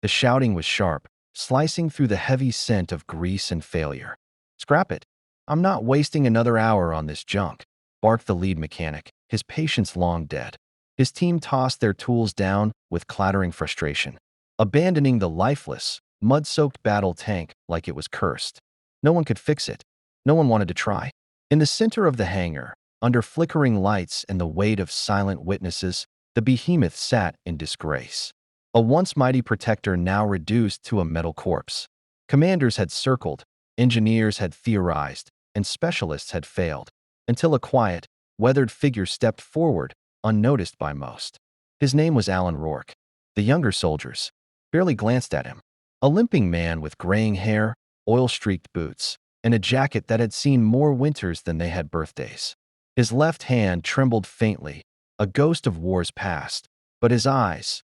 The shouting was sharp, slicing through the heavy scent of grease and failure. "Scrap it. I'm not wasting another hour on this junk," barked the lead mechanic, his patience long dead. His team tossed their tools down with clattering frustration, abandoning the lifeless, mud-soaked battle tank like it was cursed. No one could fix it. No one wanted to try. In the center of the hangar, under flickering lights and the weight of silent witnesses, the behemoth sat in disgrace. A once mighty protector now reduced to a metal corpse. Commanders had circled, engineers had theorized, and specialists had failed, until a quiet, weathered figure stepped forward, unnoticed by most. His name was Alan Rourke. The younger soldiers barely glanced at him. A limping man with graying hair, oil-streaked boots, and a jacket that had seen more winters than they had birthdays. His left hand trembled faintly, a ghost of wars past, but his eyes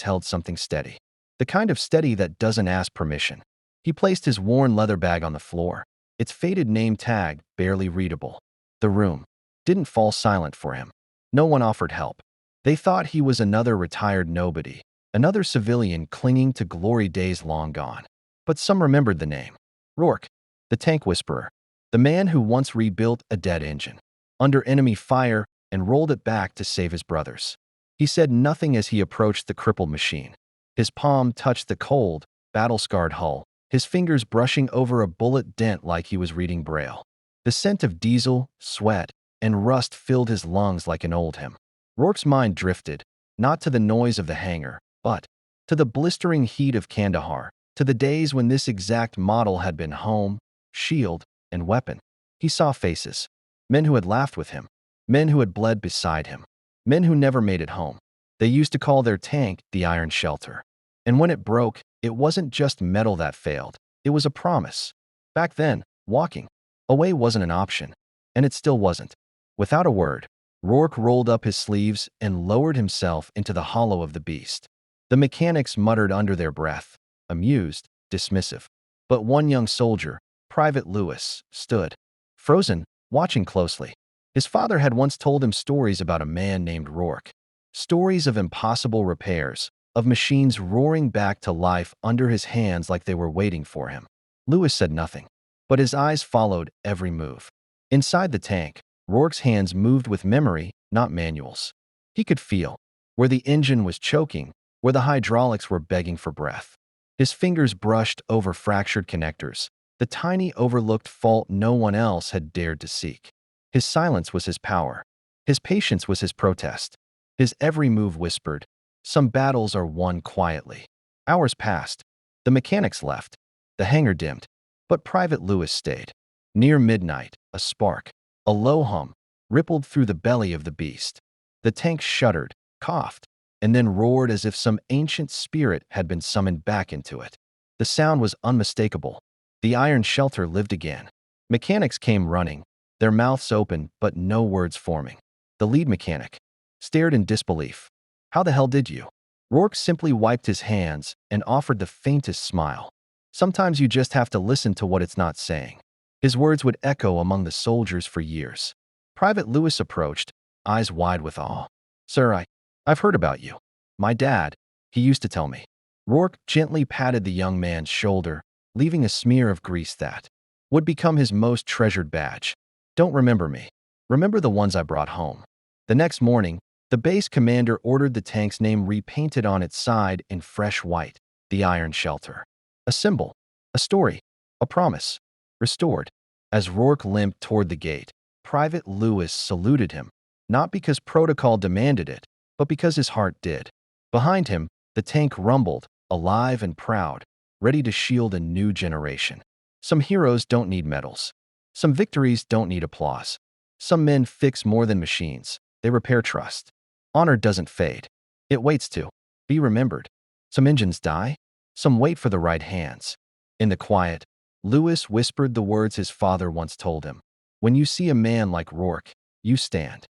held something steady. The kind of steady that doesn't ask permission. He placed his worn leather bag on the floor, its faded name tag barely readable. The room didn't fall silent for him. No one offered help. They thought he was another retired nobody, another civilian clinging to glory days long gone. But some remembered the name. Rourke, the tank whisperer, the man who once rebuilt a dead engine under enemy fire and rolled it back to save his brothers. He said nothing as he approached the crippled machine. His palm touched the cold, battle-scarred hull, his fingers brushing over a bullet dent like he was reading Braille. The scent of diesel, sweat, and rust filled his lungs like an old hymn. Rourke's mind drifted, not to the noise of the hangar, but to the blistering heat of Kandahar, to the days when this exact model had been home, shield, and weapon. He saw faces, men who had laughed with him, men who had bled beside him, men who never made it home. They used to call their tank the Iron Shelter. And when it broke, it wasn't just metal that failed. It was a promise. Back then, walking away wasn't an option, and it still wasn't. Without a word, Rourke rolled up his sleeves and lowered himself into the hollow of the beast. The mechanics muttered under their breath, amused, dismissive. But one young soldier, Private Lewis, stood, frozen, watching closely. His father had once told him stories about a man named Rourke. Stories of impossible repairs, of machines roaring back to life under his hands like they were waiting for him. Lewis said nothing, but his eyes followed every move. Inside the tank, Rourke's hands moved with memory, not manuals. He could feel where the engine was choking, where the hydraulics were begging for breath. His fingers brushed over fractured connectors, the tiny overlooked fault no one else had dared to seek. His silence was his power. His patience was his protest. His every move whispered, "Some battles are won quietly." Hours passed. The mechanics left. The hangar dimmed. But Private Lewis stayed. Near midnight, a spark, a low hum, rippled through the belly of the beast. The tank shuddered, coughed, and then roared as if some ancient spirit had been summoned back into it. The sound was unmistakable. The Iron Shelter lived again. Mechanics came running, their mouths open but no words forming. The lead mechanic stared in disbelief. "How the hell did you?" Rourke simply wiped his hands and offered the faintest smile. "Sometimes you just have to listen to what it's not saying." His words would echo among the soldiers for years. Private Lewis approached, eyes wide with awe. "Sir, I've heard about you. My dad, he used to tell me." Rourke gently patted the young man's shoulder, leaving a smear of grease that would become his most treasured badge. "Don't remember me. Remember the ones I brought home." The next morning, the base commander ordered the tank's name repainted on its side in fresh white, the Iron Shelter. A symbol, a story, a promise, restored. As Rourke limped toward the gate, Private Lewis saluted him, not because protocol demanded it, but because his heart did. Behind him, the tank rumbled, alive and proud, ready to shield a new generation. Some heroes don't need medals. Some victories don't need applause. Some men fix more than machines. They repair trust. Honor doesn't fade. It waits to be remembered. Some engines die. Some wait for the right hands. In the quiet, Lewis whispered the words his father once told him. "When you see a man like Rourke, you stand."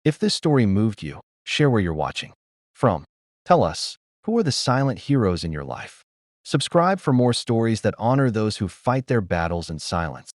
If this story moved you, share where you're watching from. Tell us, who are the silent heroes in your life? Subscribe for more stories that honor those who fight their battles in silence.